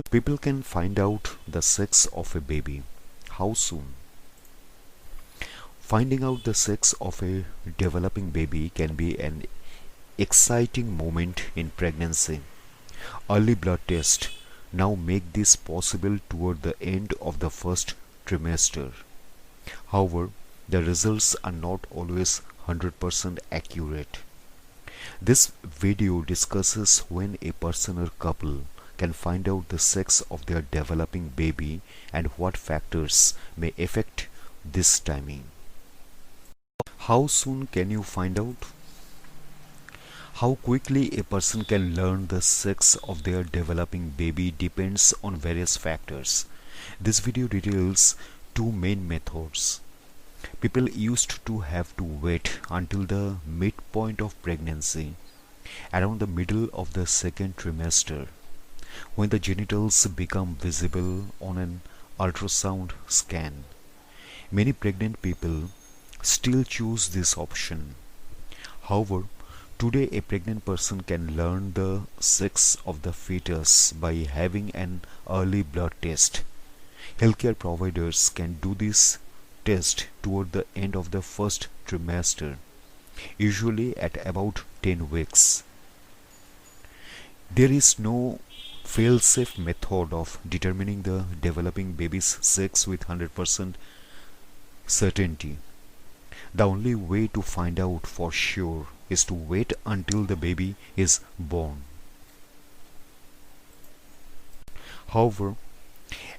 People can find out the sex of a baby. How soon? Finding out the sex of a developing baby can be an exciting moment in pregnancy. Early blood tests now make this possible toward the end of the first trimester. However, the results are not always 100% accurate. This video discusses when a person or couple can find out the sex of their developing baby and what factors may affect this timing. How soon can you find out? How quickly a person can learn the sex of their developing baby depends on various factors. This video details two main methods. People used to have to wait until the midpoint of pregnancy, around the middle of the second trimester, when the genitals become visible on an ultrasound scan. Many pregnant people still choose this option. However, today a pregnant person can learn the sex of the fetus by having an early blood test. Healthcare providers can do this test toward the end of the first trimester, usually at about 10 weeks. There is no fail-safe method of determining the developing baby's sex with 100% certainty. The only way to find out for sure is to wait until the baby is born. However,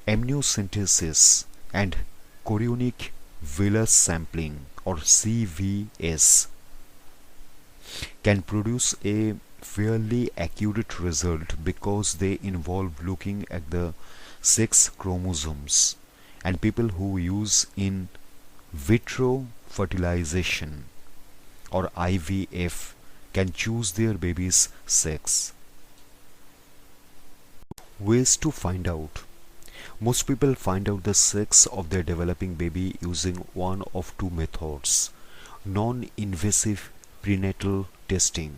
amniocentesis and chorionic villus sampling or CVS can produce a fairly accurate result because they involve looking at the sex chromosomes, and people who use in vitro fertilization or IVF can choose their baby's sex. Ways to find out. Most people find out the sex of their developing baby using one of two methods: non-invasive prenatal testing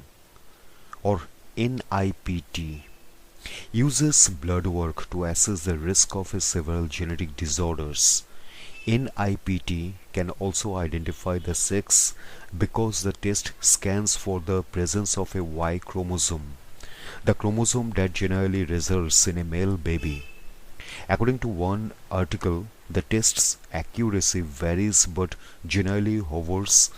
or NIPT uses blood work to assess the risk of several genetic disorders. NIPT can also identify the sex because the test scans for the presence of a Y chromosome, the chromosome that generally results in a male baby. According to one article, the test's accuracy varies but generally hovers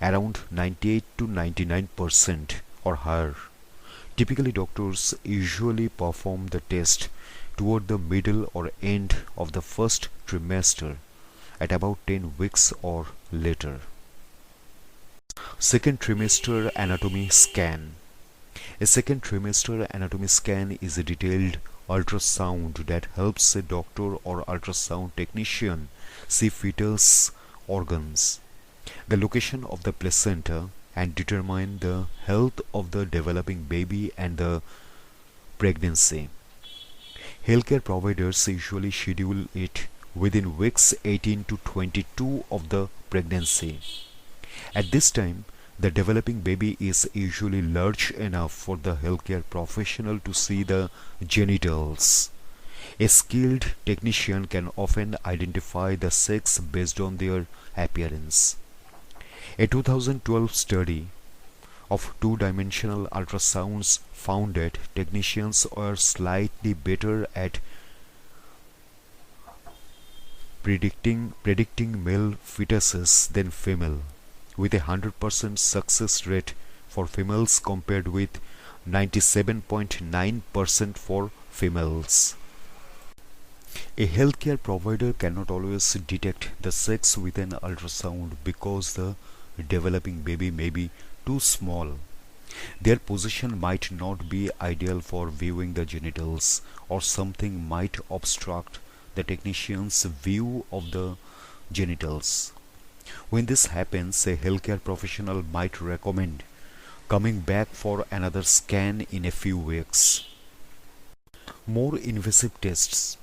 around 98 to 99% or higher. Typically, doctors usually perform the test toward the middle or end of the first trimester at about 10 weeks or later. Second trimester anatomy scan. A second trimester anatomy scan is a detailed ultrasound that helps a doctor or ultrasound technician see fetus organs, the location of the placenta, and determine the health of the developing baby and the pregnancy. Healthcare providers usually schedule it within weeks 18 to 22 of the pregnancy. At this time, the developing baby is usually large enough for the healthcare professional to see the genitals. A skilled technician can often identify the sex based on their appearance. A 2012 study of two-dimensional ultrasounds found that technicians are slightly better at predicting male fetuses than female, with a 100% success rate for females compared with 97.9% for females. A healthcare provider cannot always detect the sex with an ultrasound because the developing baby may be too small. Their position might not be ideal for viewing the genitals, or something might obstruct the technician's view of the genitals. When this happens, a healthcare professional might recommend coming back for another scan in a few weeks. More invasive tests.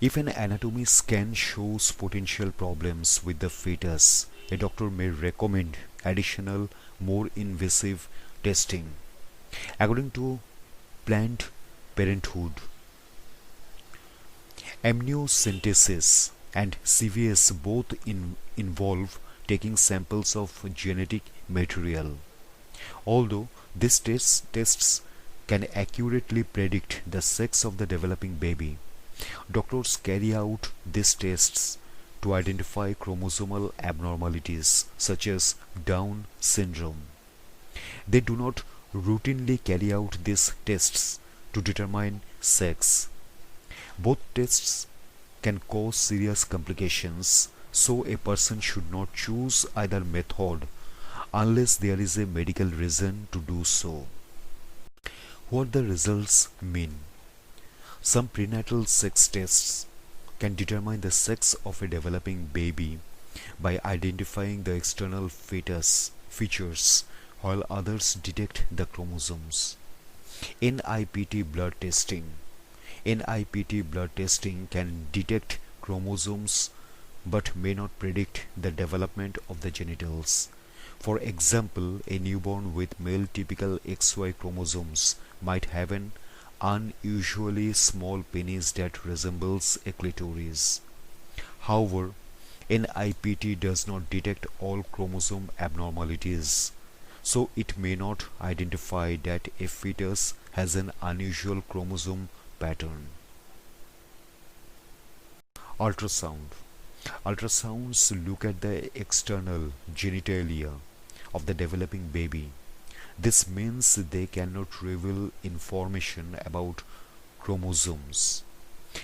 If an anatomy scan shows potential problems with the fetus, a doctor may recommend additional, more invasive testing. According to Planned parenthood. Amniocentesis and CVS both involve taking samples of genetic material. Although these tests can accurately predict the sex of the developing baby, doctors carry out these tests to identify chromosomal abnormalities such as Down syndrome. They do not routinely carry out these tests to determine sex. Both tests can cause serious complications, so a person should not choose either method unless there is a medical reason to do so. What the results mean? Some prenatal sex tests can determine the sex of a developing baby by identifying the external fetus features, while others detect the chromosomes. NIPT blood testing. NIPT blood testing can detect chromosomes but may not predict the development of the genitals. For example, a newborn with male typical XY chromosomes might have an unusually small penis that resembles a clitoris. However, NIPT does not detect all chromosome abnormalities, so it may not identify that a fetus has an unusual chromosome pattern. Ultrasound. Ultrasounds look at the external genitalia of the developing baby. This means they cannot reveal information about chromosomes.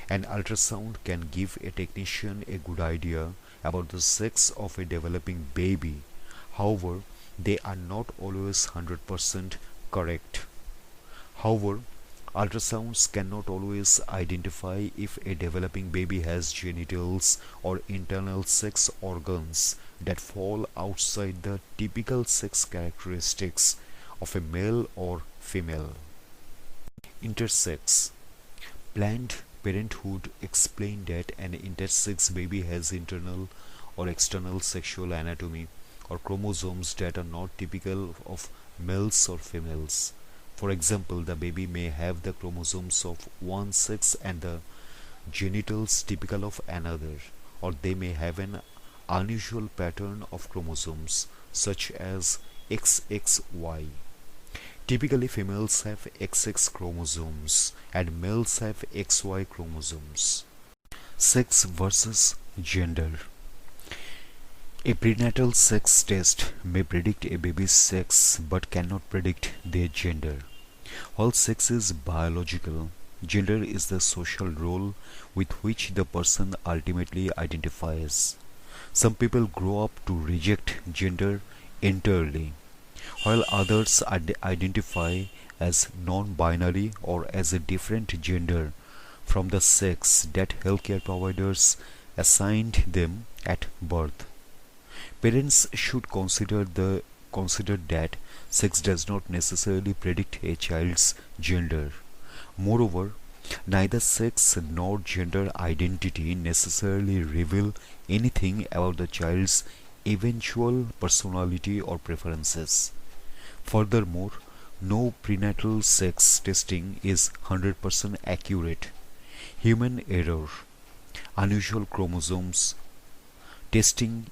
An ultrasound can give a technician a good idea about the sex of a developing baby. However, they are not always 100% correct. However, ultrasounds cannot always identify if a developing baby has genitals or internal sex organs that fall outside the typical sex characteristics of a male or female. Intersex. Planned Parenthood explained that an intersex baby has internal or external sexual anatomy or chromosomes that are not typical of males or females. For example, the baby may have the chromosomes of one sex and the genitals typical of another, or they may have an unusual pattern of chromosomes such as XXY. Typically, females have XX chromosomes and males have XY chromosomes. Sex versus gender. A prenatal sex test may predict a baby's sex but cannot predict their gender. While sex is biological, gender is the social role with which the person ultimately identifies. Some people grow up to reject gender entirely, while others identify as non-binary or as a different gender from the sex that healthcare providers assigned them at birth. Parents should consider that sex does not necessarily predict a child's gender. Moreover, neither sex nor gender identity necessarily reveal anything about the child's eventual personality or preferences. Furthermore, no prenatal sex testing is 100% accurate. Human error, unusual chromosomes, testing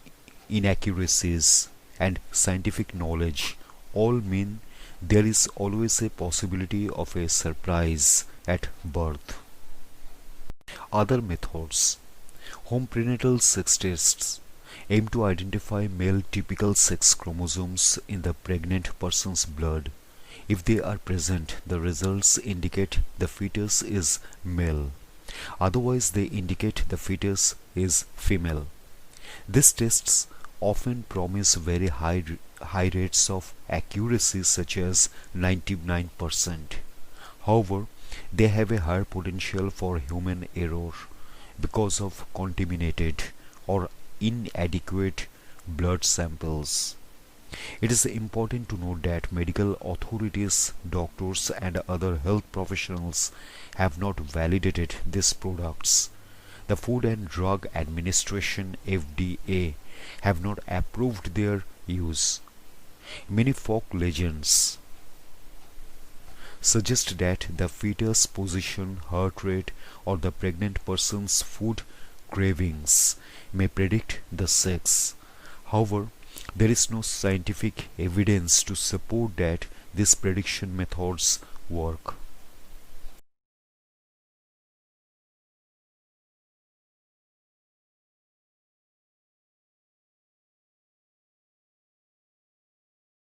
inaccuracies, and scientific knowledge all mean there is always a possibility of a surprise at birth. Other methods. Home prenatal sex tests aim to identify male typical sex chromosomes in the pregnant person's blood. If they are present, the results indicate the fetus is male. Otherwise, they indicate the fetus is female. These tests often promise very high rates of accuracy, such as 99%. However, they have a higher potential for human error because of contaminated or inadequate blood samples. It is important to note that medical authorities, doctors, and other health professionals have not validated these products. The Food and Drug Administration (FDA) have not approved their use. Many folk legends suggest that the fetus position, heart rate, or the pregnant person's food cravings may predict the sex. However, there is no scientific evidence to support that these prediction methods work.